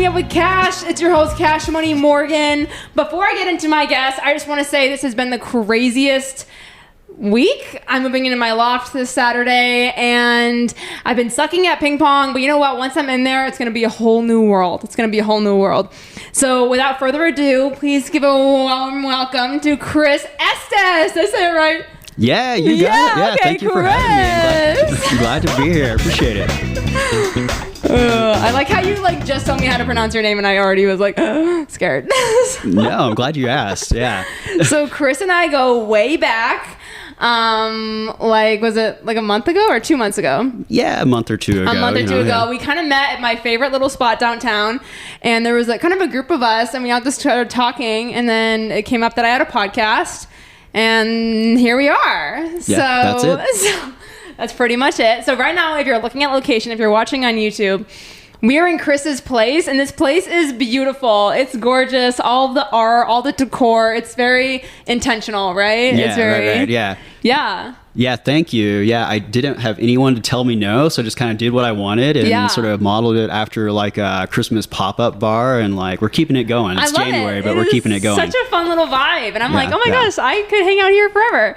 Waking Up with Cash. It's your host, Cash Money Morgan. Before I get into my guest, I just want to say this has been the craziest week. I'm moving into my loft this Saturday, and I've been sucking at ping pong, but you know what? Once I'm in there, it's going to be a whole new world. It's going to be a whole new world. So without further ado, please give a warm welcome to Chris Estes. Did I say it right? Yeah, you got it. Yeah, okay, thank you for having me. I'm glad to be here. Appreciate it. I like how you just told me how to pronounce your name, and I already was scared. No, I'm glad you asked. Yeah. So Chris and I go way back. Was it a month ago or 2 months ago? Yeah, a month or two ago. A month or two ago. Yeah. We kind of met at my favorite little spot downtown, and there was kind of a group of us, and we all just started talking, and then it came up that I had a podcast, and here we are. Yeah, that's it. So that's pretty much it. So right now, if you're looking at location, if you're watching on YouTube, we are in Chris's place, and this place is beautiful. It's gorgeous. All the art, all the decor. It's very intentional, right? Yeah, it's very, right, yeah. Yeah. Yeah, thank you. Yeah, I didn't have anyone to tell me no, so I just kind of did what I wanted and sort of modeled it after a Christmas pop-up bar, and we're keeping it going. It's January, but we're keeping it going. Such a fun little vibe, and I'm oh my gosh, I could hang out here forever.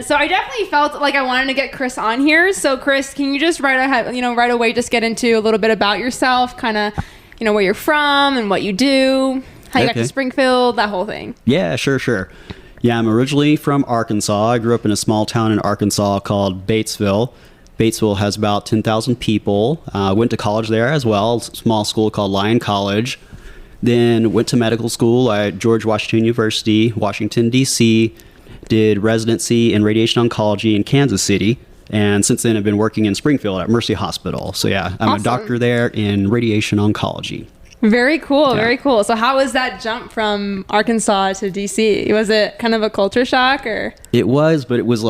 So I definitely felt like I wanted to get Chris on here. So Chris, can you just right away just get into a little bit about yourself, kind of, where you're from and what you do, how you got to Springfield, that whole thing. Yeah, sure. Yeah, I'm originally from Arkansas. I grew up in a small town in Arkansas called Batesville. Batesville has about 10,000 people. Went to college there as well, small school called Lyon College. Then went to medical school at George Washington University, Washington, D.C. Did residency in radiation oncology in Kansas City. And since then, I've been working in Springfield at Mercy Hospital. So yeah, I'm a doctor there in radiation oncology. Very cool, very cool. So how was that jump from Arkansas to DC? Was it kind of a culture shock, or? It was, but it was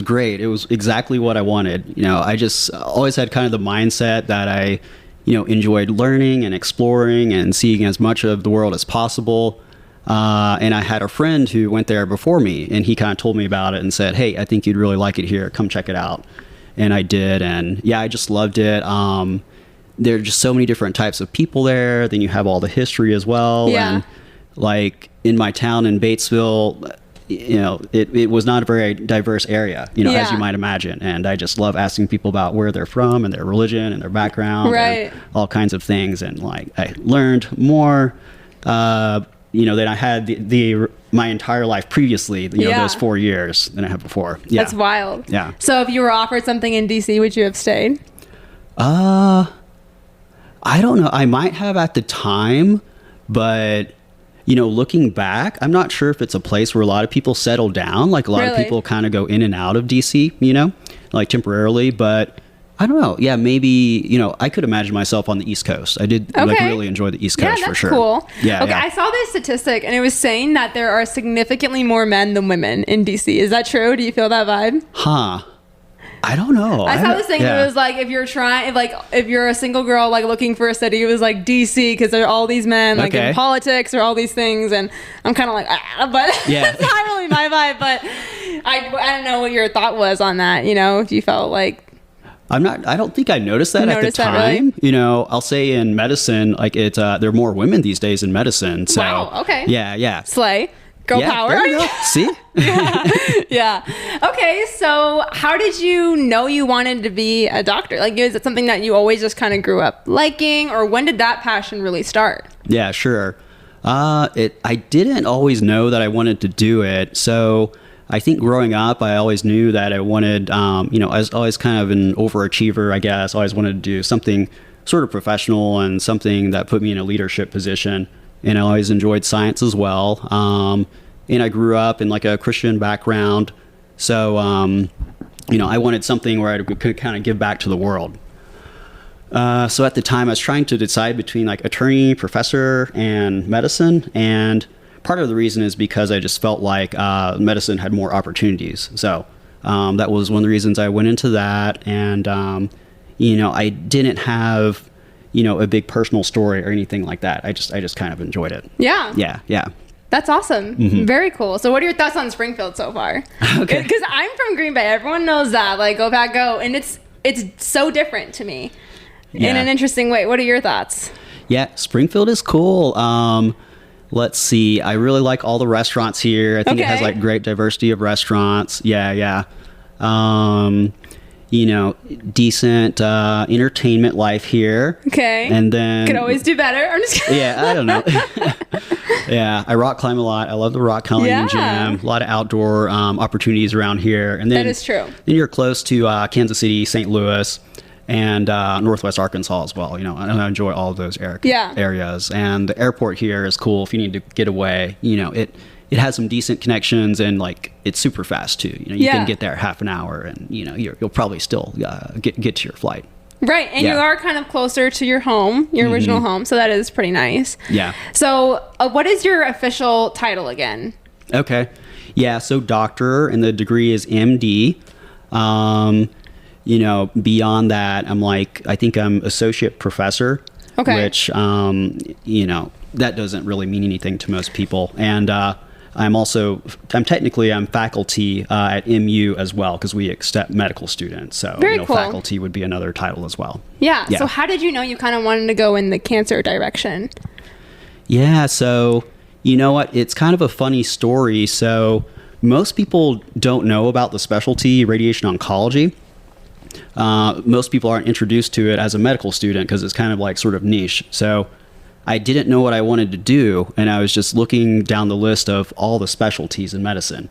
great. It was exactly what I wanted. I just always had kind of the mindset that I, enjoyed learning and exploring and seeing as much of the world as possible. And I had a friend who went there before me, and he kind of told me about it and said, "Hey, I think you'd really like it here. Come check it out." And I did, and yeah, I just loved it. There are just so many different types of people there. Then you have all the history as well. Yeah. And in my town in Batesville, it was not a very diverse area, as you might imagine. And I just love asking people about where they're from and their religion and their background, right, and all kinds of things. And I learned more, than I had my entire life previously, those 4 years than I had before. Yeah. That's wild. Yeah. So if you were offered something in DC, would you have stayed? I don't know. I might have at the time, but, looking back, I'm not sure if it's a place where a lot of people settle down. A lot of people kind of go in and out of DC, temporarily. But I don't know. Yeah, maybe, I could imagine myself on the East Coast. I did really enjoy the East Coast for sure. Cool. Yeah. Okay, yeah. I saw this statistic, and it was saying that there are significantly more men than women in DC. Is that true? Do you feel that vibe? Huh. I don't know. I saw this thing. Yeah. It was if you're a single girl looking for a city, it was DC, because there are all these men in politics or all these things, and I'm kind of but yeah. It's not really my vibe. But I don't know what your thought was on that. If you felt I don't think I noticed that at the time. Really? I'll say in medicine, there are more women these days in medicine. So, wow. Okay. Yeah. Slay. Go power. There you go. See? Yeah. Okay. So how did you know you wanted to be a doctor? Is it something that you always just kind of grew up liking, or when did that passion really start? Yeah, sure. I didn't always know that I wanted to do it. So I think growing up, I always knew that I wanted, I was always kind of an overachiever, I guess. I always wanted to do something sort of professional and something that put me in a leadership position. And I always enjoyed science as well. And I grew up in a Christian background. So, I wanted something where I could kind of give back to the world. So at the time, I was trying to decide between attorney, professor, and medicine. And part of the reason is because I just felt like medicine had more opportunities. So that was one of the reasons I went into that. And, I didn't have a big personal story or anything like that. I just kind of enjoyed it. Yeah. Yeah. That's awesome. Mm-hmm. Very cool. So what are your thoughts on Springfield so far? Okay. Because I'm from Green Bay. Everyone knows that. Go Pack Go. And it's so different to me in an interesting way. What are your thoughts? Yeah, Springfield is cool. Let's see. I really like all the restaurants here. I think it has like great diversity of restaurants. Yeah. Decent entertainment life here. Okay. And then could always do better. I'm just kidding. Yeah, I don't know. Yeah, I rock climb a lot. I love the rock climbing gym. A lot of outdoor opportunities around here. And then that is true. Then you're close to Kansas City, St. Louis, and Northwest Arkansas as well. I enjoy all of those areas. And the airport here is cool if you need to get away. It has some decent connections, and like it's super fast too. You can get there half an hour, and you'll probably still get to your flight. Right, and you are kind of closer to your home, your original home, so that is pretty nice. Yeah. So, what is your official title again? Okay. Yeah, so doctor, and the degree is MD. Beyond that, I think I'm associate professor. Okay. Which, that doesn't really mean anything to most people. And I'm faculty at MU as well, because we accept medical students. So Very cool. Faculty would be another title as well. Yeah. So how did you know you kind of wanted to go in the cancer direction? Yeah. So you know what? It's kind of a funny story. So most people don't know about the specialty radiation oncology. Most people aren't introduced to it as a medical student because it's kind of like sort of niche. So I didn't know what I wanted to do, and I was just looking down the list of all the specialties in medicine,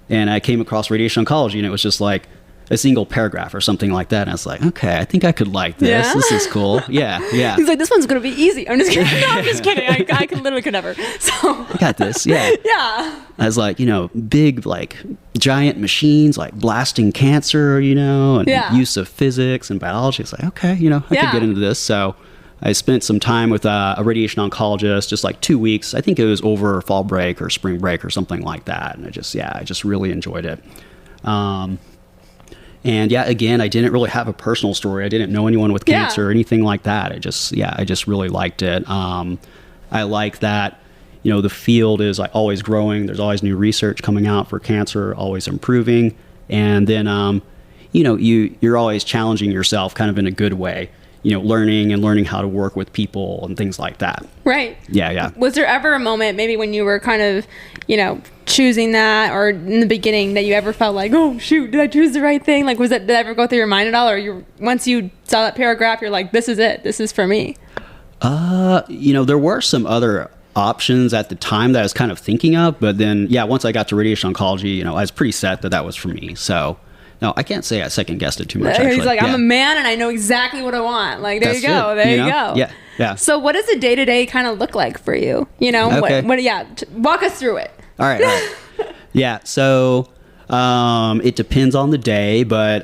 and I came across radiation oncology, and it was just like a single paragraph or something like that, and I was like, okay, I think I could like this. Yeah? This is cool. Yeah. He's like, this one's going to be easy. I'm just kidding. No, I'm just kidding. I literally could never. So I got this. Yeah. Yeah. I was like, big, like, giant machines, like blasting cancer, and use of physics and biology. It's like, okay, I could get into this. So I spent some time with a radiation oncologist, just like 2 weeks. I think it was over fall break or spring break or something like that. And I just really enjoyed it. Again, I didn't really have a personal story. I didn't know anyone with cancer or anything like that. I just really liked it. I like that, the field is like always growing. There's always new research coming out for cancer, always improving. And then, you're always challenging yourself kind of in a good way. Learning how to work with people and things like that. Right. Yeah. Was there ever a moment maybe when you were kind of, choosing that, or in the beginning, that you ever felt like, oh shoot, did I choose the right thing? Like, did that ever go through your mind at all? Or once you saw that paragraph, you're like, this is it. This is for me. There were some other options at the time that I was kind of thinking of, but then, once I got to radiation oncology, I was pretty set that was for me. So no, I can't say I second guessed it too much. He's like, I'm a man and I know exactly what I want. Like, there you go. There you go. Yeah. So what does a day-to-day kind of look like for you? Okay. Walk us through it. All right. Yeah. So it depends on the day, but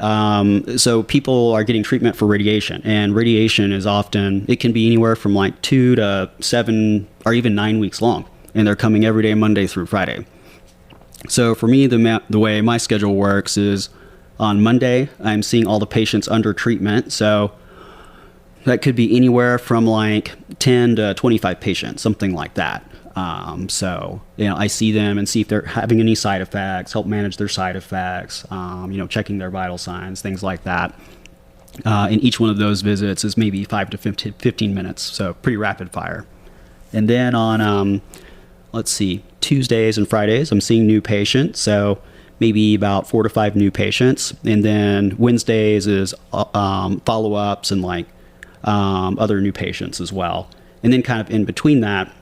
so people are getting treatment for radiation, and radiation is it can be anywhere from like 2 to 7 or even 9 weeks long, and they're coming every day, Monday through Friday. So for me, the way my schedule works is on Monday, I'm seeing all the patients under treatment. So that could be anywhere from like 10 to 25 patients, something like that. I see them and see if they're having any side effects, help manage their side effects, checking their vital signs, things like that. And each one of those visits is maybe 5 to 15 minutes, so pretty rapid fire. And then on, Tuesdays and Fridays, I'm seeing new patients, so maybe about 4 to 5 new patients. And then Wednesdays is follow-ups and other new patients as well. And then kind of in between that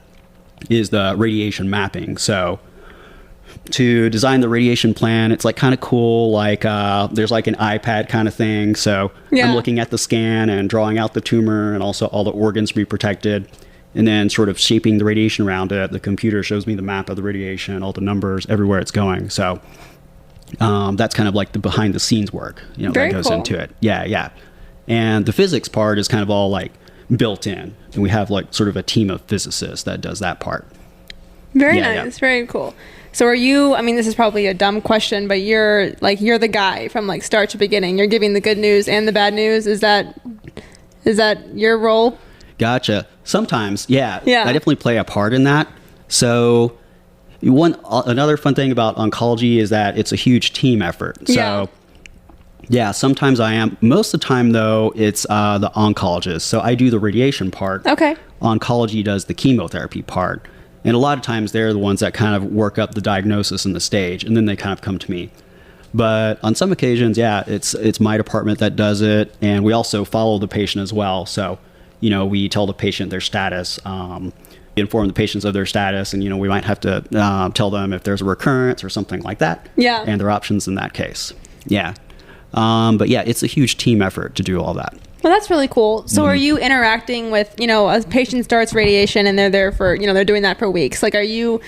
is the radiation mapping. So to design the radiation plan, it's like kind of cool. There's like an iPad kind of thing. So I'm looking at the scan and drawing out the tumor and also all the organs to be protected, and then sort of shaping the radiation around it. The computer shows me the map of the radiation, all the numbers, everywhere it's going. So that's kind of like the behind the scenes work, Very that goes cool. into it. Yeah. And the physics part is kind of all like built in, and we have like sort of a team of physicists that does that part. Very nice. Very cool. So are you, this is probably a dumb question, but you're the guy from like start to beginning. You're giving the good news and the bad news. Is that your role? Gotcha. Sometimes, yeah. Yeah. I definitely play a part in that. So another fun thing about oncology is that it's a huge team effort. So Yeah, sometimes I am. Most of the time, though, it's the oncologist. So I do the radiation part. Okay. Oncology does the chemotherapy part. And a lot of times they're the ones that kind of work up the diagnosis and the stage, and then they kind of come to me. But on some occasions, yeah, it's my department that does it, and we also follow the patient as well. So, we tell the patient their status, inform the patients of their status, and, we might have to tell them if there's a recurrence or something like that. Yeah. And their options in that case. Yeah. But yeah, it's a huge team effort to do all that. Well, that's really cool. So are you interacting with, a patient starts radiation and they're there for, they're doing that for weeks. Like, are you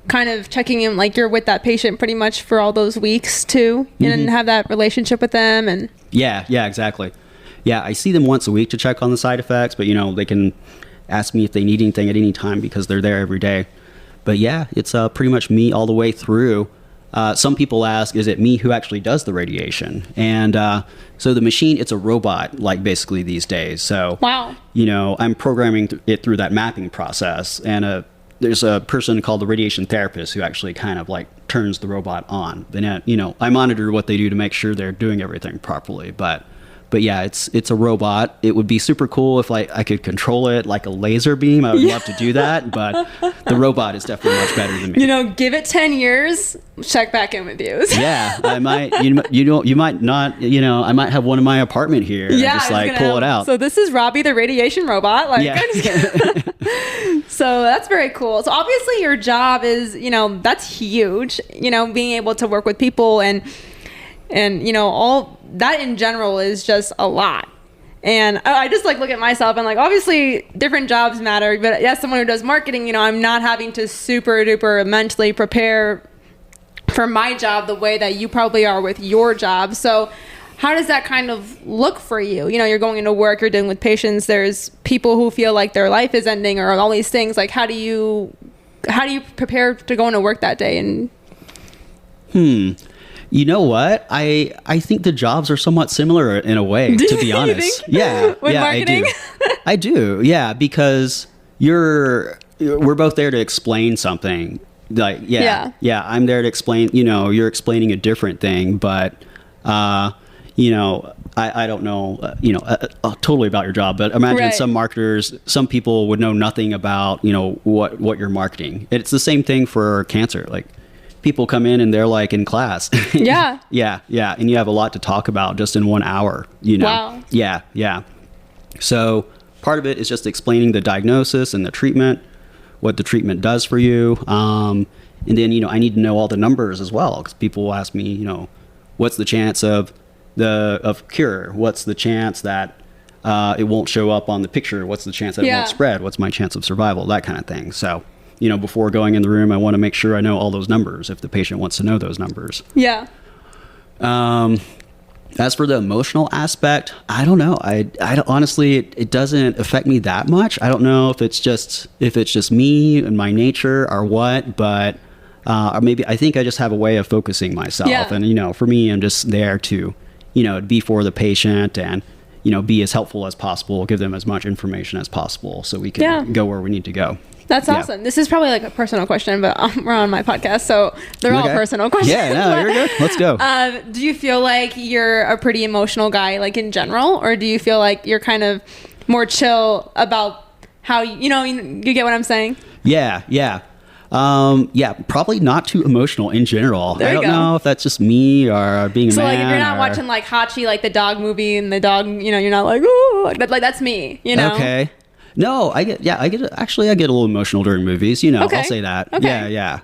kind of checking in, like you're with that patient pretty much for all those weeks too, and have that relationship with them? And Yeah, exactly. Yeah, I see them once a week to check on the side effects, but, they can ask me if they need anything at any time because they're there every day. But yeah, it's pretty much me all the way through. Some people ask, is it me who actually does the radiation? And so the machine, it's a robot, like basically these days. So, wow. I'm programming it through that mapping process. And there's a person called the radiation therapist who actually kind of like turns the robot on. Then, I monitor what they do to make sure they're doing everything properly. But yeah, it's a robot. It would be super cool if I could control it like a laser beam. I would love to do that, but the robot is definitely much better than me. Give it 10 years, check back in with you. Yeah, I might. You might not. I might have one in my apartment here. Yeah, and just pull it out. So this is Robbie, the radiation robot. Yeah. So that's very cool. So obviously your job is, that's huge. Being able to work with people and all that in general is just a lot. And I just look at myself and obviously different jobs matter, but as someone who does marketing, I'm not having to super duper mentally prepare for my job the way that you probably are with your job. So how does that kind of look for you? You're going into work, you're dealing with patients, there's people who feel like their life is ending or all these things. How do you prepare to go into work that day? And You know what? I think the jobs are somewhat similar in a way, to be honest. You think? Yeah. With yeah, marketing? I do. Yeah, because we're both there to explain something. Yeah, I'm there to explain, you're explaining a different thing, but I don't know, totally about your job, but imagine some marketers, some people would know nothing about, what you're marketing. It's the same thing for cancer. People come in and they're in class. Yeah. Yeah. And you have a lot to talk about just in 1 hour, Wow. Yeah. So part of it is just explaining the diagnosis and the treatment, what the treatment does for you. And then, I need to know all the numbers as well, because people will ask me, what's the chance of cure? What's the chance that it won't show up on the picture? What's the chance that it won't spread? What's my chance of survival? That kind of thing. So, before going in the room, I want to make sure I know all those numbers if the patient wants to know those numbers. Yeah. As for the emotional aspect, I don't know. I don't, honestly, it doesn't affect me that much. I don't know if it's just me and my nature or what, but or maybe I think I just have a way of focusing myself. Yeah. And, for me, I'm just there to, be for the patient and, be as helpful as possible, give them as much information as possible so we can go where we need to go. That's awesome. This is probably a personal question, but we're on my podcast, so they're all personal questions. Yeah, no, you're good. Let's go. Do you feel like you're a pretty emotional guy, in general, or do you feel like you're kind of more chill about how you get what I'm saying? Yeah. Probably not too emotional in general. I don't know if that's just me or being a man. So if you're not watching Hachi, the dog movie, and the dog, you're not ooh, that's me, Okay. No, I get a little emotional during movies, I'll say that. Okay. Yeah.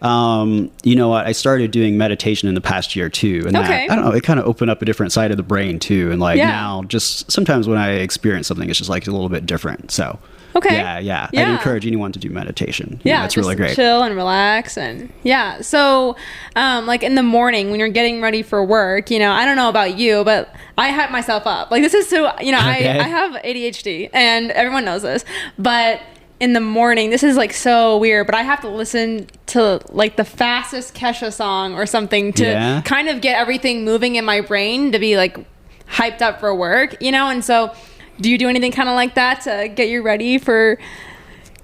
You know what? I started doing meditation in the past year too. And that, I don't know, it kind of opened up a different side of the brain too. And now just sometimes when I experience something, it's just a little bit different. So yeah. I'd encourage anyone to do meditation. It's really great. Chill and relax. And so in the morning when you're getting ready for work, I don't know about you, but I hype myself up. This is so, I have ADHD and everyone knows this, but in the morning, this is so weird, but I have to listen to the fastest Kesha song or something to kind of get everything moving in my brain to be hyped up for work, and so do you do anything kind of like that to get you ready for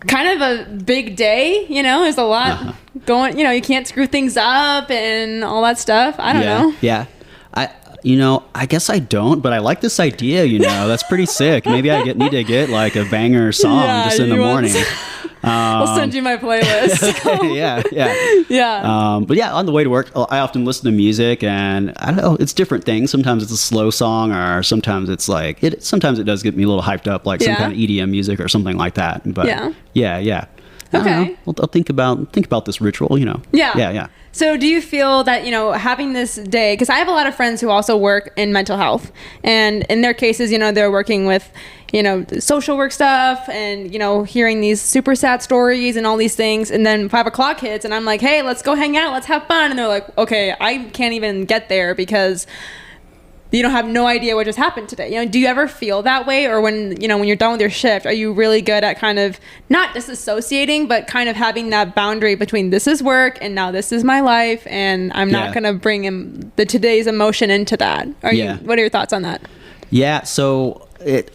kind of a big day? There's a lot going, you can't screw things up and all that stuff. I don't know. Yeah. I guess I don't, but I like this idea, that's pretty sick. Maybe need to get like a banger song just in the morning. I'll send you my playlist. Yeah. But yeah, on the way to work, I often listen to music, and I don't know, it's different things. Sometimes it's a slow song, or sometimes it's like, sometimes it does get me a little hyped up, like some kind of EDM music or something like that. But yeah. Okay. I'll think about this ritual, Yeah. So do you feel that, having this day, because I have a lot of friends who also work in mental health, and in their cases, they're working with, social work stuff and, hearing these super sad stories and all these things. And then 5 o'clock hits and I'm like, hey, let's go hang out. Let's have fun. And they're like, okay, I can't even get there because you don't have no idea what just happened today. Do you ever feel that way? Or when you're done with your shift, are you really good at kind of not disassociating, but kind of having that boundary between this is work and now this is my life, and I'm not going to bring the today's emotion into that? What are your thoughts on that? Yeah. So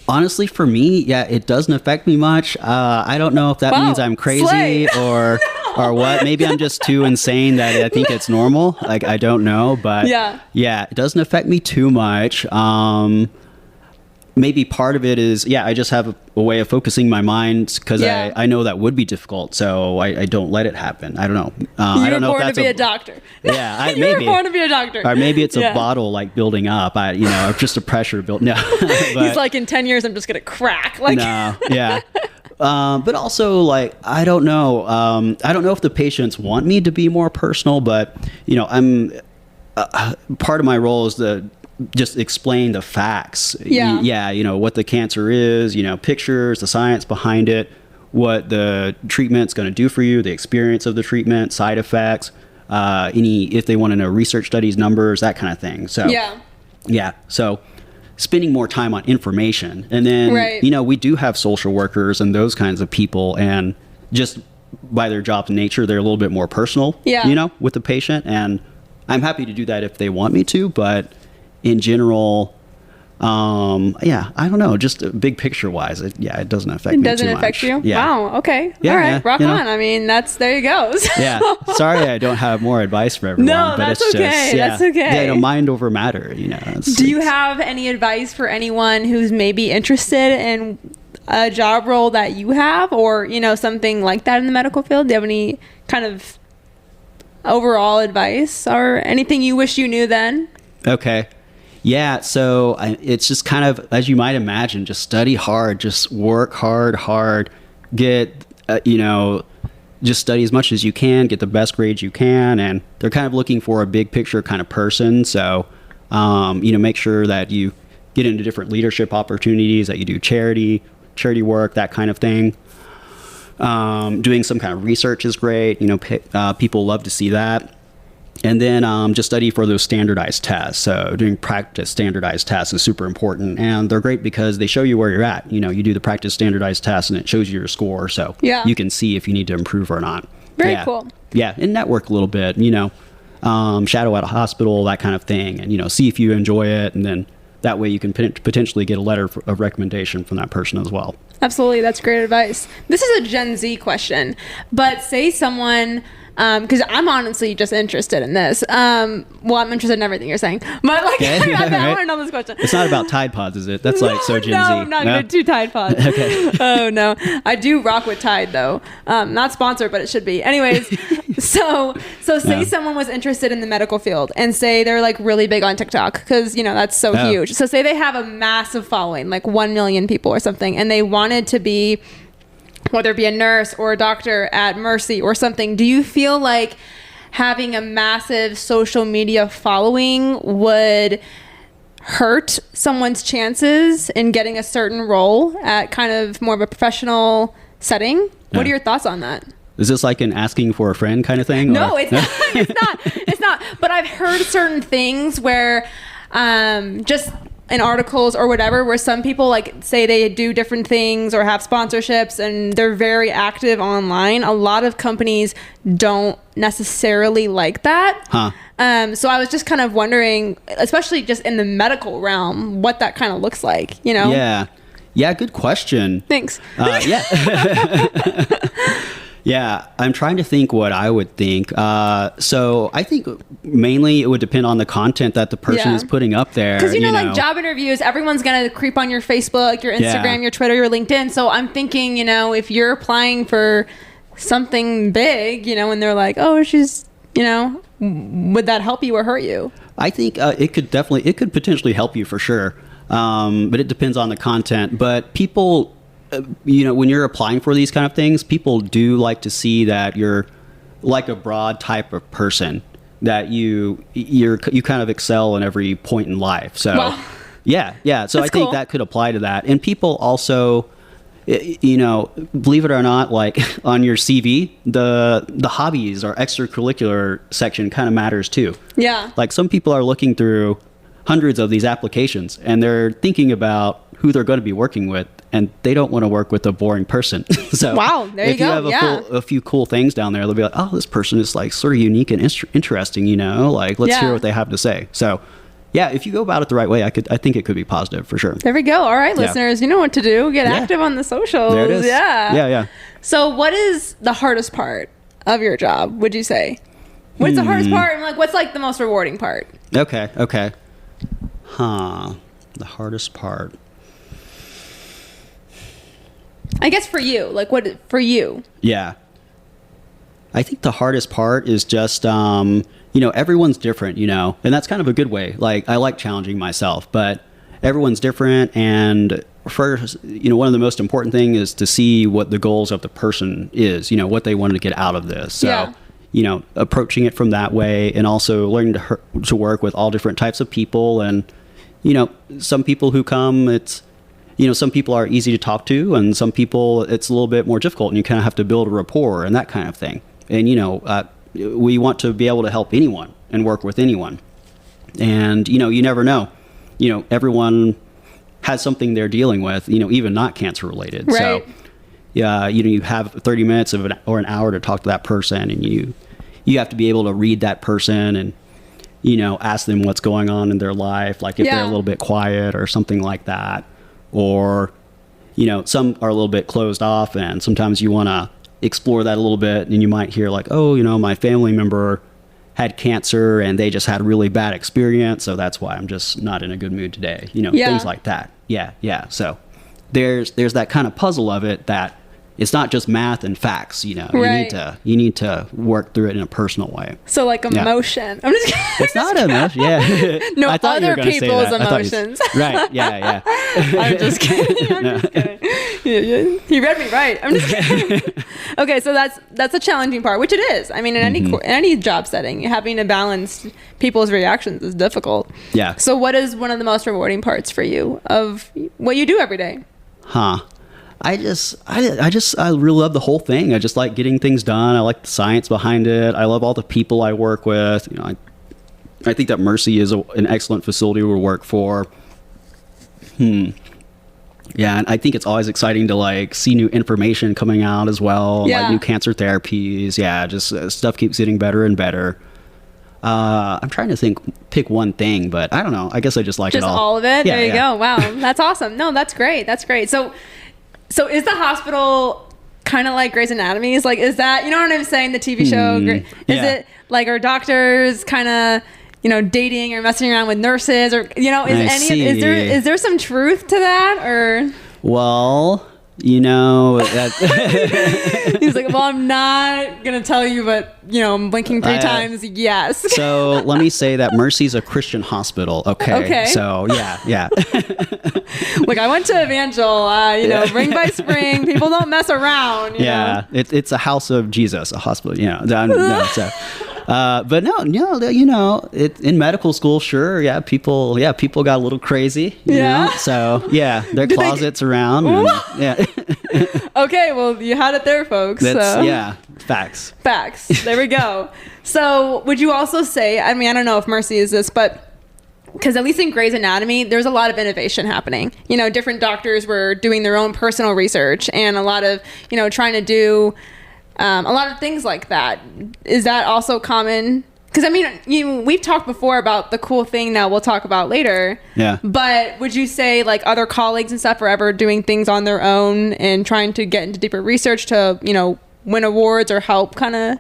honestly, for me, it doesn't affect me much. I don't know if that means I'm crazy or what. Maybe I'm just too insane that I think it's normal. Like, I don't know, but it doesn't affect me too much. Maybe part of it is, I just have a way of focusing my mind, because I know that would be difficult, so I don't let it happen. I don't know. I don't know if that's to be a doctor. Yeah, maybe. You were born to be a doctor. Or maybe it's a bottle like building up. Or just a pressure build. No, he's like, in 10 years, I'm just gonna crack. Like, no, yeah. But also, like, I don't know. I don't know if the patients want me to be more personal, but I'm part of my role is to just explain the facts. What the cancer is, pictures, the science behind it, what the treatment's going to do for you, the experience of the treatment, side effects, if they want to know research studies, numbers, that kind of thing. So so spending more time on information. And then we do have social workers and those kinds of people, and just by their job nature, they're a little bit more personal with the patient, and I'm happy to do that if they want me to, but in general, I don't know, just big picture wise, it doesn't affect me too much. It doesn't affect you? Yeah. Wow, okay. All right, rock on. I mean, there you go. Yeah, sorry I don't have more advice for everyone. No, but that's it's okay. That's okay. Yeah, mind over matter, Do you have any advice for anyone who's maybe interested in a job role that you have, or, something like that in the medical field? Do you have any kind of overall advice or anything you wish you knew then? Okay. Yeah, so it's just kind of, as you might imagine, just study hard, just work hard, get, just study as much as you can, get the best grades you can, and they're kind of looking for a big picture kind of person. So, make sure that you get into different leadership opportunities, that you do charity work, that kind of thing. Doing some kind of research is great. People love to see that. And then just study for those standardized tests. So doing practice standardized tests is super important. And they're great because they show you where you're at. You do the practice standardized test and it shows you your score. So you can see if you need to improve or not. Very cool. Yeah, and network a little bit, shadow at a hospital, that kind of thing. And, see if you enjoy it. And then that way you can potentially get a letter of recommendation from that person as well. Absolutely. That's great advice. This is a Gen Z question, but say someone... because I'm honestly just interested in this. I'm interested in everything you're saying. But I want to know this question. It's not about Tide Pods, is it? That's so Gen Z. No, I'm not going to do Tide Pods. Okay. Oh, no. I do rock with Tide, though. Not sponsored, but it should be. Anyways, so say someone was interested in the medical field and say they're like really big on TikTok because, that's so huge. So say they have a massive following, like 1 million people or something, and they wanted to be, whether it be a nurse or a doctor at Mercy or something. Do you feel like having a massive social media following would hurt someone's chances in getting a certain role at kind of more of a professional setting? What are your thoughts on that? Is this like an asking for a friend kind of thing? No, it's not. It's not. But I've heard certain things where just in articles or whatever, where some people say they do different things or have sponsorships and they're very active online. A lot of companies don't necessarily like that. So I was just kind of wondering, especially just in the medical realm, what that kind of looks like, Yeah, good question. Thanks. Yeah. Yeah, I'm trying to think what I would think. So I think mainly it would depend on the content that the person is putting up there. Because, like job interviews, everyone's going to creep on your Facebook, your Instagram, your Twitter, your LinkedIn. So I'm thinking, if you're applying for something big, and they're like, oh, she's, would that help you or hurt you? I think it could potentially help you for sure. But it depends on the content. But people... when you're applying for these kind of things, people do like to see that you're like a broad type of person, that you kind of excel in every point in life. So, yeah. So I think that could apply to that. And people also, believe it or not, like on your CV, the hobbies or extracurricular section kind of matters too. Yeah. Like some people are looking through hundreds of these applications and they're thinking about who they're going to be working with. And they don't want to work with a boring person. So wow, there you go. If you have a few cool things down there, they'll be like, oh, this person is like sort of unique and interesting, like let's hear what they have to say. So yeah, if you go about it the right way, I think it could be positive for sure. There we go. All right, listeners, you know what to do. Get active on the socials. There it is. Yeah. So what is the hardest part of your job, would you say? What's the hardest part? And what's the most rewarding part? Okay. The hardest part. I guess for you, for you? Yeah. I think the hardest part is just, everyone's different, and that's kind of a good way. Like, I like challenging myself, but everyone's different. And first, one of the most important thing is to see what the goals of the person is, what they wanted to get out of this. So, approaching it from that way, and also learning to work with all different types of people. And, some people who come, it's, some people are easy to talk to, and some people it's a little bit more difficult, and you kind of have to build a rapport and that kind of thing. And, we want to be able to help anyone and work with anyone. And, you never know. Everyone has something they're dealing with, even not cancer related. Right. So, yeah, you have 30 minutes or an hour to talk to that person, and you have to be able to read that person and, ask them what's going on in their life, like if they're a little bit quiet or something like that. Or, some are a little bit closed off, and sometimes you want to explore that a little bit, and you might hear like, oh, my family member had cancer and they just had a really bad experience, so that's why I'm just not in a good mood today. Things like that. Yeah. So there's that kind of puzzle of it that it's not just math and facts, Right. You need to work through it in a personal way. So emotion. I'm just kidding. It's not emotion. Yeah. No, I thought other you were gonna say people's that. emotions. Right. Yeah. I'm just kidding. Just kidding. He read me right. I'm just kidding. Okay, so that's a challenging part, which it is. I mean, in any job setting, having to balance people's reactions is difficult. Yeah. So what is one of the most rewarding parts for you of what you do every day? I really love the whole thing. I just like getting things done. I like the science behind it. I love all the people I work with. I think that Mercy is an excellent facility to work for. Yeah, and I think it's always exciting to see new information coming out as well, like new cancer therapies. Yeah, just stuff keeps getting better and better. I'm trying to pick one thing, but I don't know. I guess I just like it all. Just all of it? Yeah, there you go. Wow, that's awesome. No, that's great. So is the hospital kind of like Grey's Anatomy? Is that, you know what I'm saying? The TV show? Is it are doctors kind of, dating or messing around with nurses, or, is there some truth to that, or? Well, that he's like, well, I'm not going to tell you, but, I'm blinking 3 times. Yes. So let me say that Mercy's a Christian hospital. Okay. So yeah. Look, I went to Evangel, ring by spring. People don't mess around. You know? It's a house of Jesus, a hospital. But no, in medical school, sure, people got a little crazy. You know? So their closets around. And, Okay, well, you had it there, folks. Facts. There we go. So would you also say, I mean, I don't know if Mercy is this, but because at least in Grey's Anatomy, there's a lot of innovation happening. Different doctors were doing their own personal research, and a lot of, trying to do a lot of things like that. Is that also common? Because, I mean, we've talked before about the cool thing that we'll talk about later. Yeah. But would you say, other colleagues and stuff are ever doing things on their own and trying to get into deeper research to, win awards or help kind of,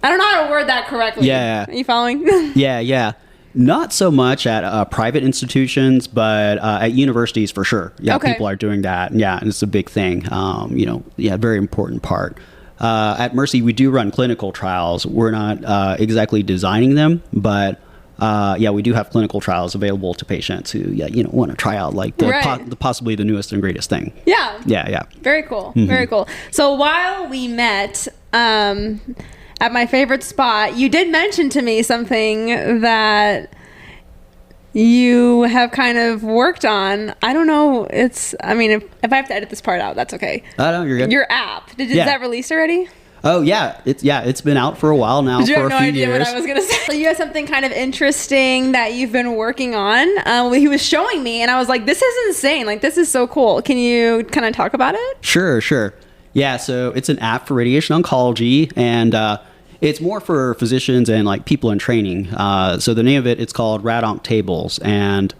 I don't know how to word that correctly. Yeah. Are you following? Yeah. Not so much at private institutions, but at universities for sure. Yeah, Okay. people are doing that. Yeah, and it's a big thing. Very important part. At Mercy, we do run clinical trials. We're not exactly designing them, but we do have clinical trials available to patients who want to try out like possibly the newest and greatest thing. Yeah. Yeah. Very cool. Very cool. So while we met at my favorite spot, you did mention to me something that you have kind of worked on. I don't know. If I have to edit this part out, that's okay. No, you're good. Your app. Is that released already? Oh yeah, it's been out for a while now. Did you for have a no few idea years. what I was gonna say? So you have something kind of interesting that you've been working on. He was showing me, and I was like, "This is insane! Like, this is so cool." Can you kind of talk about it? Sure. Yeah, so it's an app for radiation oncology, and it's more for physicians and like people in training. So the name of it's called RadOnc Tables, and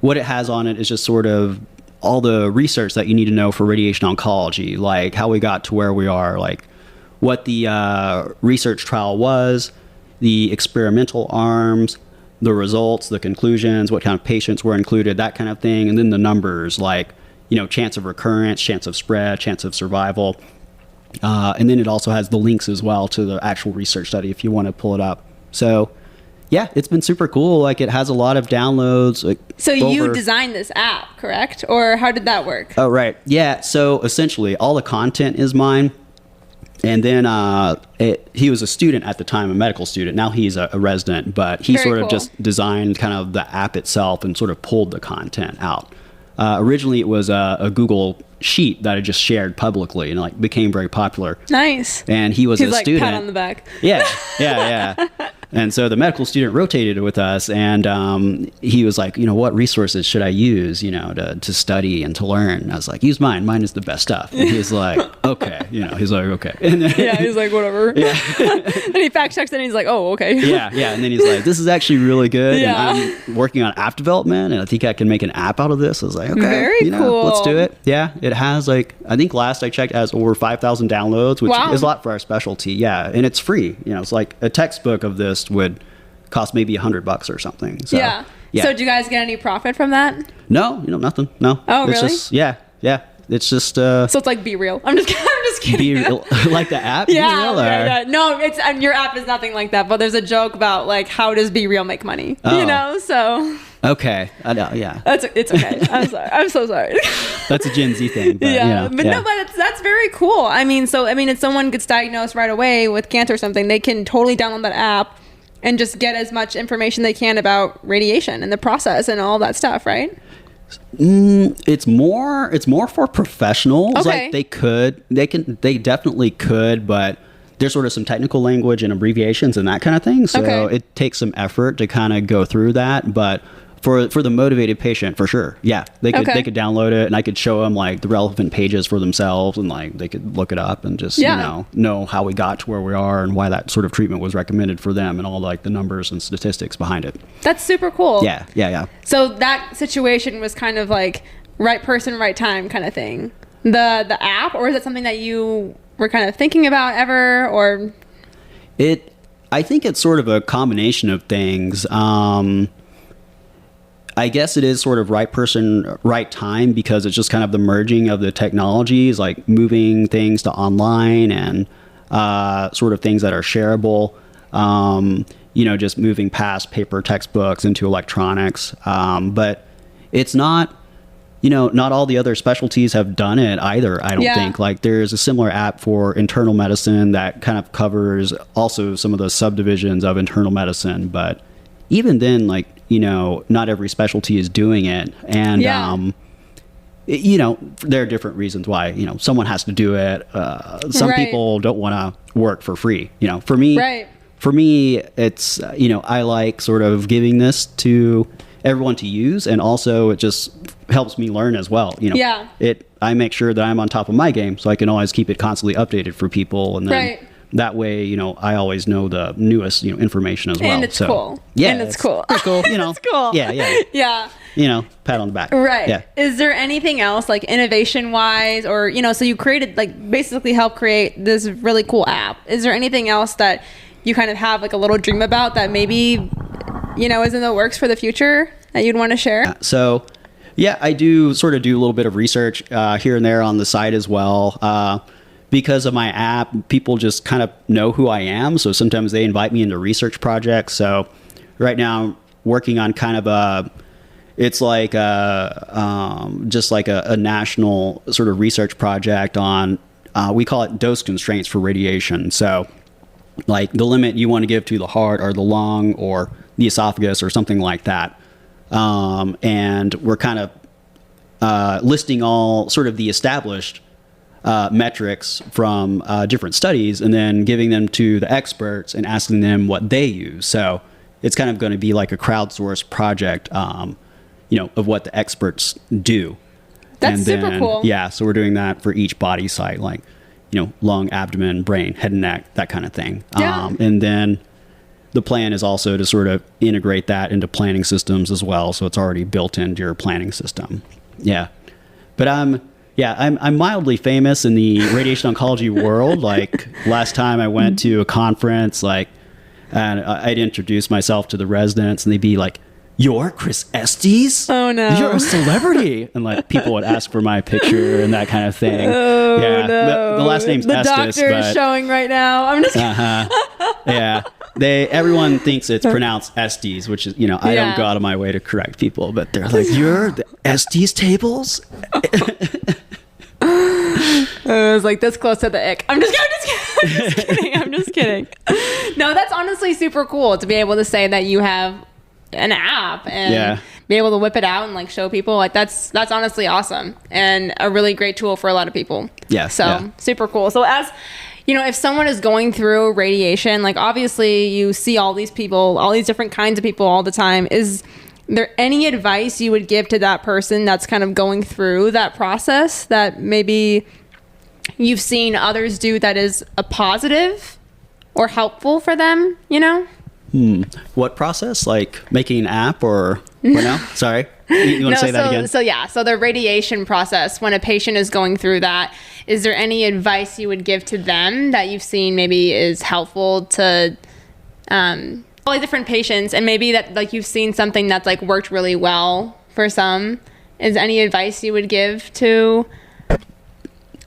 what it has on it is just sort of all the research that you need to know for radiation oncology, like how we got to where we are, like what the research trial was, the experimental arms, the results, the conclusions, what kind of patients were included, that kind of thing, and then the numbers like, chance of recurrence, chance of spread, chance of survival. And then it also has the links as well to the actual research study if you want to pull it up. So, yeah, it's been super cool. Like, it has a lot of downloads. So you designed this app, correct? Or how did that work? Oh, right. Yeah, so essentially all the content is mine. And then he was a student at the time, a medical student. Now he's a resident, but he Very sort cool. of just designed kind of the app itself and sort of pulled the content out. Originally, it was a Google sheet that I just shared publicly and like became very popular. Nice. And he's like, student. pat on the back. Yeah. And so the medical student rotated with us, and he was like, what resources should I use, to study and to learn? And I was like, use mine. Mine is the best stuff. And he's like, okay. He's like, okay. And then, Yeah, he's like, whatever. Yeah. Then he fact checks it and he's like, oh, okay. Yeah. And then he's like, this is actually really good. Yeah. And I'm working on app development, and I think I can make an app out of this. I was like, okay, Very cool. let's do it. Yeah. It has I think last I checked, it has over 5,000 downloads, which Wow. is a lot for our specialty. Yeah. And it's free. It's like a textbook of this would cost maybe $100 or something. So, Yeah. So do you guys get any profit from that? No, nothing. No. Oh, it's really? Just, yeah. It's just So it's like Be Real. I'm just kidding. be like the app. Yeah, Be Real, or- yeah. No, it's your app is nothing like that. But there's a joke about like how does Be Real make money? Oh. So Okay. I know. Yeah. it's okay. I'm sorry. I'm so sorry. That's a Gen Z thing. But, No, but that's very cool. If someone gets diagnosed right away with cancer or something, they can totally download that app and just get as much information they can about radiation and the process and all that stuff, right? It's more for professionals. Okay. Like they definitely could, but there's sort of some technical language and abbreviations and that kind of thing. So Okay. it takes some effort to kind of go through that. But for the motivated patient, for sure, yeah, they could download it, and I could show them like the relevant pages for themselves, and like they could look it up and just know how we got to where we are and why that sort of treatment was recommended for them, and all like the numbers and statistics behind it. That's super cool. Yeah. So that situation was kind of like right person, right time kind of thing. The app, or is it something that you were kind of thinking about ever, or? I think it's sort of a combination of things. I guess it is sort of right person, right time, because it's just kind of the merging of the technologies, like moving things to online and sort of things that are shareable. Just moving past paper textbooks into electronics. But it's not, not all the other specialties have done it either, I don't think. Like, there's a similar app for internal medicine that kind of covers also some of the subdivisions of internal medicine. But even then, like, not every specialty is doing it. And, there are different reasons why, someone has to do it. Some people don't want to work for free. For me, it's, I like sort of giving this to everyone to use. And also it just helps me learn as well. I make sure that I'm on top of my game, so I can always keep it constantly updated for people. And then that way, I always know the newest, information as well. And it's cool. Yeah. And it's cool. Pretty cool, It's cool. Yeah. Yeah. pat on the back. Right. Yeah. Is there anything else like innovation wise, or, so you created, like, basically helped create this really cool app. Is there anything else that you kind of have like a little dream about that maybe, is in the works for the future that you'd want to share? So, yeah, I do sort of do a little bit of research here and there on the side as well. Because of my app, people just kind of know who I am. So sometimes they invite me into research projects. So right now I'm working on kind of it's like just like a national sort of research project on, we call it dose constraints for radiation. So like the limit you want to give to the heart or the lung or the esophagus or something like that. And we're kind of listing all sort of the established metrics from different studies and then giving them to the experts and asking them what they use. So it's kind of going to be like a crowdsourced project, of what the experts do. That's super cool. Yeah, so we're doing that for each body site, like, lung, abdomen, brain, head and neck, that kind of thing. Yeah. And then the plan is also to sort of integrate that into planning systems as well. So it's already built into your planning system. Yeah. But I'm mildly famous in the radiation oncology world. Like last time I went to a conference, and I'd introduce myself to the residents and they'd be like, "You're Chris Estes? Oh no. You're a celebrity." And like people would ask for my picture and that kind of thing. Oh yeah. no. The last name's the Estes. doctor is showing right now. I'm just yeah. Everyone thinks it's pronounced Estes, which is, I don't go out of my way to correct people, but they're like, "You're the Estes tables?" I was like this close to the ick. I'm just kidding. No, that's honestly super cool to be able to say that you have an app and be able to whip it out and like show people. Like that's honestly awesome and a really great tool for a lot of people. Yeah. So super cool. So as if someone is going through radiation, like obviously you see all these people, all these different kinds of people all the time. Is there any advice you would give to that person that's kind of going through that process that maybe you've seen others do that is a positive or helpful for them, What process? Like making an app or what now? Sorry. You want to say that again? So the radiation process, when a patient is going through that, is there any advice you would give to them that you've seen maybe is helpful to all the different patients, and maybe that like you've seen something that's like worked really well for some? Is any advice you would give to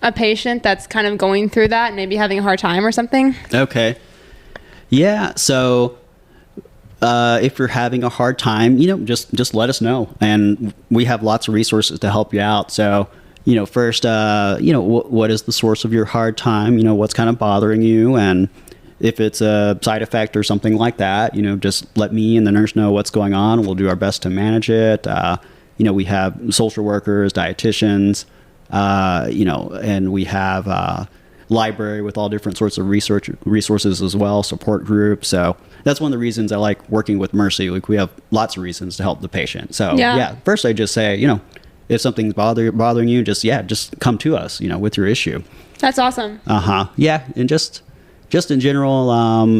a patient that's kind of going through that and maybe having a hard time or something? Okay. Yeah. So if you're having a hard time, just let us know. And we have lots of resources to help you out. So, first, what is the source of your hard time? What's kind of bothering you? And if it's a side effect or something like that, just let me and the nurse know what's going on. We'll do our best to manage it. We have social workers, dietitians, and we have library with all different sorts of resources as well, support groups. So that's one of the reasons I like working with Mercy. Like we have lots of reasons to help the patient. So first I just say, if something's bothering you, just come to us, with your issue. That's awesome. Yeah. And just in general,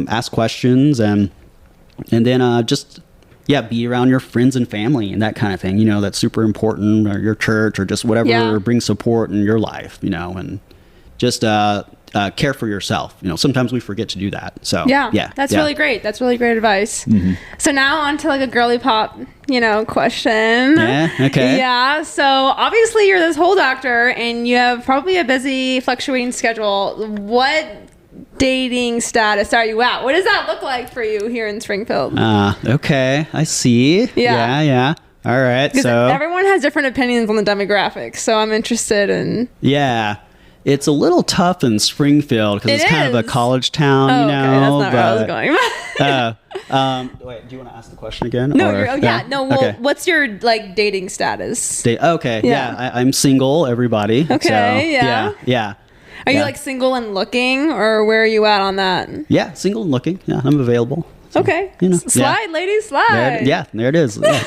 ask questions and then be around your friends and family and that kind of thing. That's super important, or your church or just whatever brings support in your life, and just care for yourself. Sometimes we forget to do that. So that's really great. That's really great advice. Mm-hmm. So now on to like a girly pop, question. Yeah. Okay. Yeah. So obviously you're this whole doctor and you have probably a busy fluctuating schedule. What dating status are you at? What does that look like for you here in Springfield? Okay. I see. Yeah. All right. So everyone has different opinions on the demographics. So I'm interested in. Yeah. It's a little tough in Springfield because it's kind of a college town, Okay. That's not where I was going. Wait, do you want to ask the question again? No, what's your like dating status? Okay. Yeah. I'm single, everybody. Okay. So, yeah. Are you like single and looking, or where are you at on that? Yeah, single and looking. Yeah, I'm available. So, okay. Slide, ladies, slide. There it is. Yeah.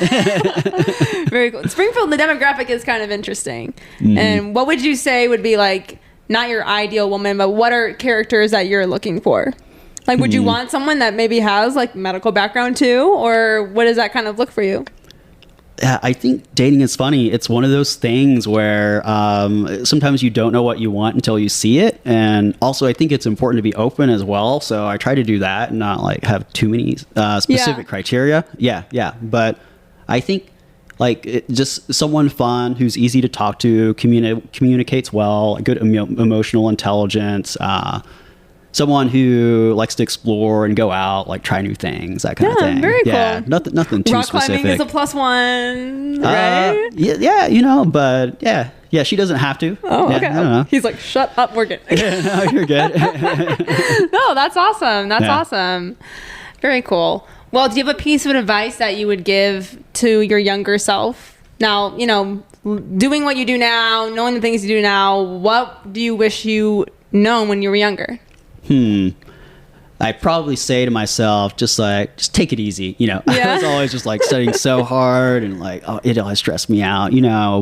Very cool. Springfield, the demographic is kind of interesting. Mm-hmm. And what would you say would be like, not your ideal woman, but what are characters that you're looking for? Like, would you want someone that maybe has like medical background too, or what does that kind of look for you? I think dating is funny. It's one of those things where sometimes you don't know what you want until you see it. And also, I think it's important to be open as well. So I try to do that and not like have too many specific criteria. Yeah. But I think just someone fun who's easy to talk to, communicates well, good emotional intelligence, someone who likes to explore and go out, like try new things, that kind of thing. Very cool. Nothing too Rock specific. climbing is a +1, right? Yeah, but yeah, she doesn't have to. Oh, yeah, okay. I don't know. He's like, shut up, Morgan. No, you're good. No, that's awesome. That's awesome. Very cool. Well, do you have a piece of advice that you would give to your younger self? Now, doing what you do now, knowing the things you do now, what do you wish you known when you were younger? I'd probably say to myself, just take it easy. I was always just like studying so hard and it always stressed me out,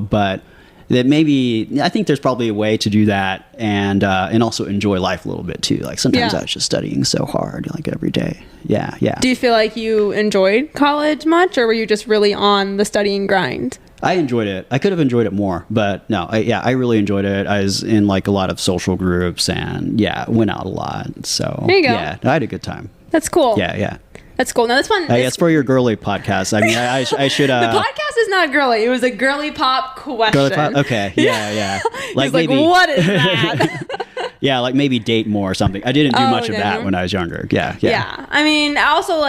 but that maybe I think there's probably a way to do that and also enjoy life a little bit too. Like sometimes I was just studying so hard, like every day. Yeah. Do you feel like you enjoyed college much, or were you just really on the studying grind? I enjoyed it. I could have enjoyed it more, but no, I really enjoyed it. I was in like a lot of social groups and went out a lot. So there you go. Yeah, I had a good time. That's cool. Yeah. That's cool. Now this one, it's for your girly podcast. I mean, I should. The podcast is not girly. It was a girly pop question. Girly pop? Okay. Yeah. Like maybe, what is that? Yeah, like maybe date more or something. I didn't do much of that when I was younger. Yeah. I mean, I also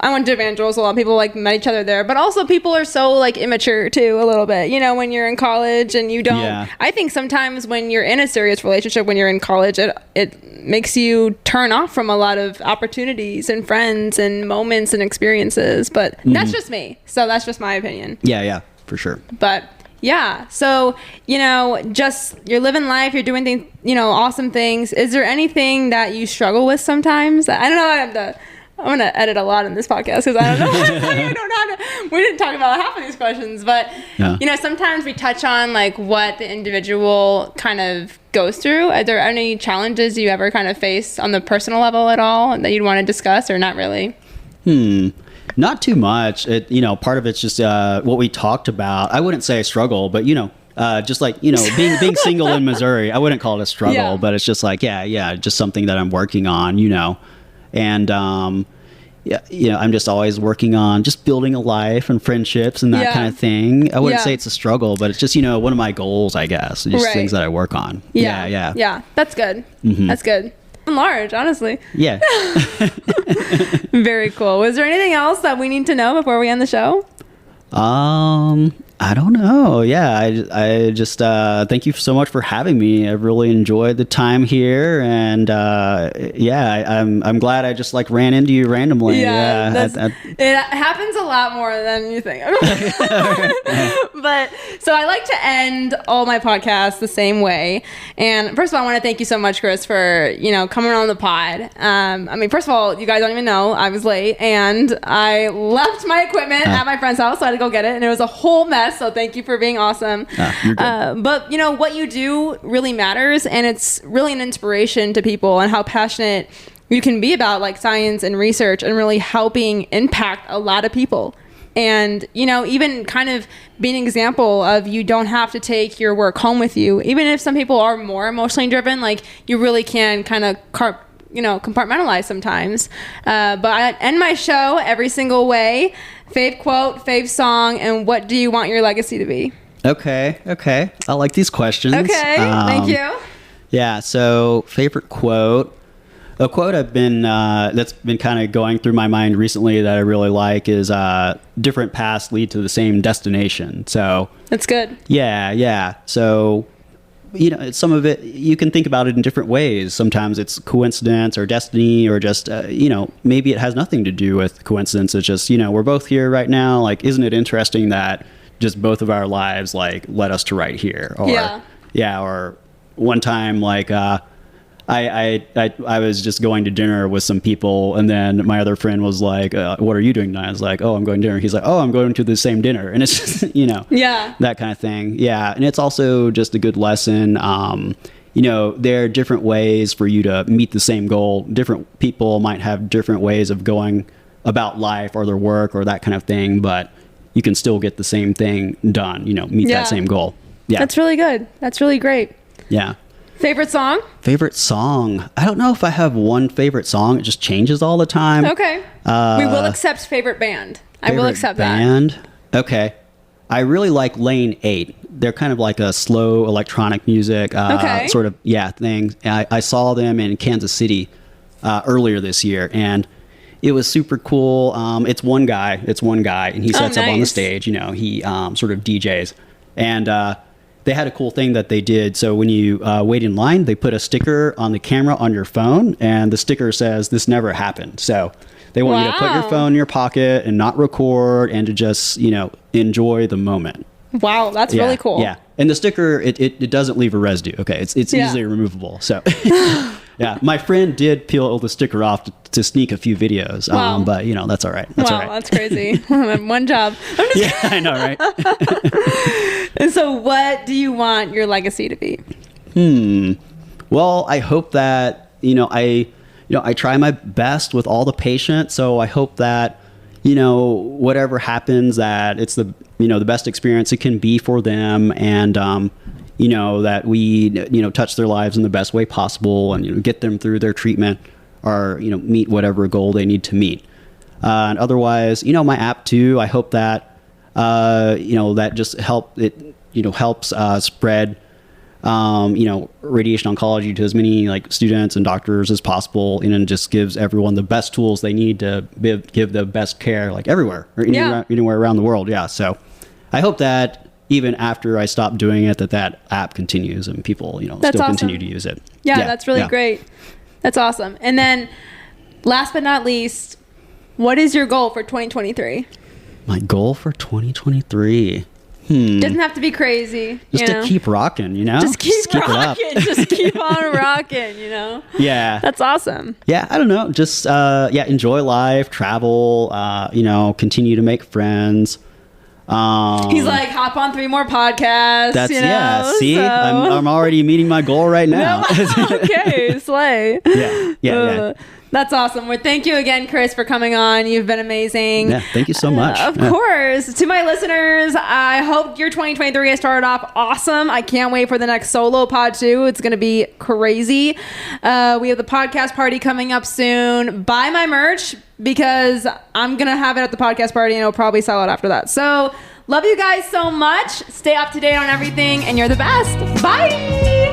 I went to Evangelos. A lot of people met each other there, but also people are so immature too, a little bit. When you're in college and you don't. Yeah. I think sometimes when you're in a serious relationship, when you're in college, it makes you turn off from a lot of opportunities and friends and moments and experiences. But that's just me. So that's just my opinion. Yeah, for sure. But yeah, so just you're living life, you're doing things, awesome things. Is there anything that you struggle with sometimes? I don't know. I'm going to edit a lot in this podcast because I don't know. We didn't talk about half of these questions, but sometimes we touch on what the individual kind of goes through. Are there any challenges you ever kind of face on the personal level at all that you'd want to discuss, or not really? Not too much. Part of it's just what we talked about. I wouldn't say a struggle, but just being single in Missouri, I wouldn't call it a struggle, but it's just just something that I'm working on, and I'm just always working on just building a life and friendships and that kind of thing. I wouldn't say it's a struggle, but it's just one of my goals, I guess. Just things that I work on. Yeah. That's good. That's good. Large, honestly. Yeah. Very cool. Was there anything else that we need to know before we end the show? I don't know. Yeah, I just thank you so much for having me. I've really enjoyed the time here, and I'm glad I just ran into you randomly. Yeah, it happens a lot more than you think. But so I like to end all my podcasts the same way. And first of all, I want to thank you so much, Chris, for coming on the pod. First of all, you guys don't even know I was late, and I left my equipment at my friend's house, so I had to go get it, and it was a whole mess. So thank you for being awesome. You're good. But what you do really matters, and it's really an inspiration to people and how passionate you can be about science and research and really helping impact a lot of people. And, even kind of being an example of you don't have to take your work home with you. Even if some people are more emotionally driven, you really can kind of compartmentalize sometimes. But I end my show every single way. Fave quote, fave song, and what do you want your legacy to be? Okay. I like these questions. Okay, thank you. Yeah, so favorite quote. A quote I've been that's been kind of going through my mind recently that I really like is different paths lead to the same destination. So that's good. Yeah. So some of it, you can think about it in different ways. Sometimes it's coincidence or destiny or just, maybe it has nothing to do with coincidence. It's just, we're both here right now. Isn't it interesting that just both of our lives, led us to right here? Or, or one time, I was just going to dinner with some people, and then my other friend was like, what are you doing tonight? I was like, oh, I'm going to dinner. He's like, oh, I'm going to the same dinner. And it's just, that kind of thing. Yeah. And it's also just a good lesson. There are different ways for you to meet the same goal. Different people might have different ways of going about life or their work or that kind of thing. But you can still get the same thing done, meet Yeah. that same goal. Yeah. That's really good. That's really great. Yeah. Favorite song? Favorite song? I don't know if I have one favorite song. It just changes all the time. Okay. We will accept favorite band. I will Favorite accept band? Okay. I really like Lane 8. They're kind of like a slow electronic music Okay. sort of, thing. I saw them in Kansas City earlier this year, and it was super cool. It's one guy, and he sets up on the nice. stage. He sort of DJs. And they had a cool thing that they did. So when you wait in line, they put a sticker on the camera on your phone, and the sticker says, "This never happened." So they want you to put your Wow. phone in your pocket and not record, and to just, enjoy the moment. Wow, that's Yeah, really cool. Yeah. And the sticker, it doesn't leave a residue. Okay. It's Yeah. easily removable. So yeah, my friend did peel the sticker off to sneak a few videos. Wow. But that's all right. That's all Wow, right. that's crazy. One job. I'm just Yeah, I know, right? And so what do you want your legacy to be? Well, I hope that, I try my best with all the patients. So I hope that, whatever happens, that it's the best experience it can be for them. And, that we, touch their lives in the best way possible, and, get them through their treatment, or, meet whatever goal they need to meet. And otherwise, my app too, I hope that, that just helps spread, radiation oncology to as many like students and doctors as possible, and just gives everyone the best tools they need to give the best care, like everywhere or anywhere around the world. Yeah. So I hope that even after I stop doing it, that app continues and people, That's still awesome. continue to use it. Yeah, that's really yeah. great. That's awesome. And then last but not least, what is your goal for 2023? My goal for 2023. Doesn't have to be crazy. Just to keep rocking, Just keep it up. rocking. Just keep on rocking, Yeah. That's awesome. Yeah, I don't know. Just enjoy life, travel, continue to make friends. He's like, hop on 3 more podcasts. See, so. I'm already meeting my goal right now. Okay, slay. Yeah. That's awesome. Well, thank you again, Chris, for coming on. You've been amazing. Yeah, thank you so much. Of course. To my listeners, I hope your 2023 has started off awesome. I can't wait for the next solo pod too. It's going to be crazy. We have the podcast party coming up soon. Buy my merch because I'm going to have it at the podcast party and it'll probably sell out after that. So love you guys so much. Stay up to date on everything and you're the best. Bye.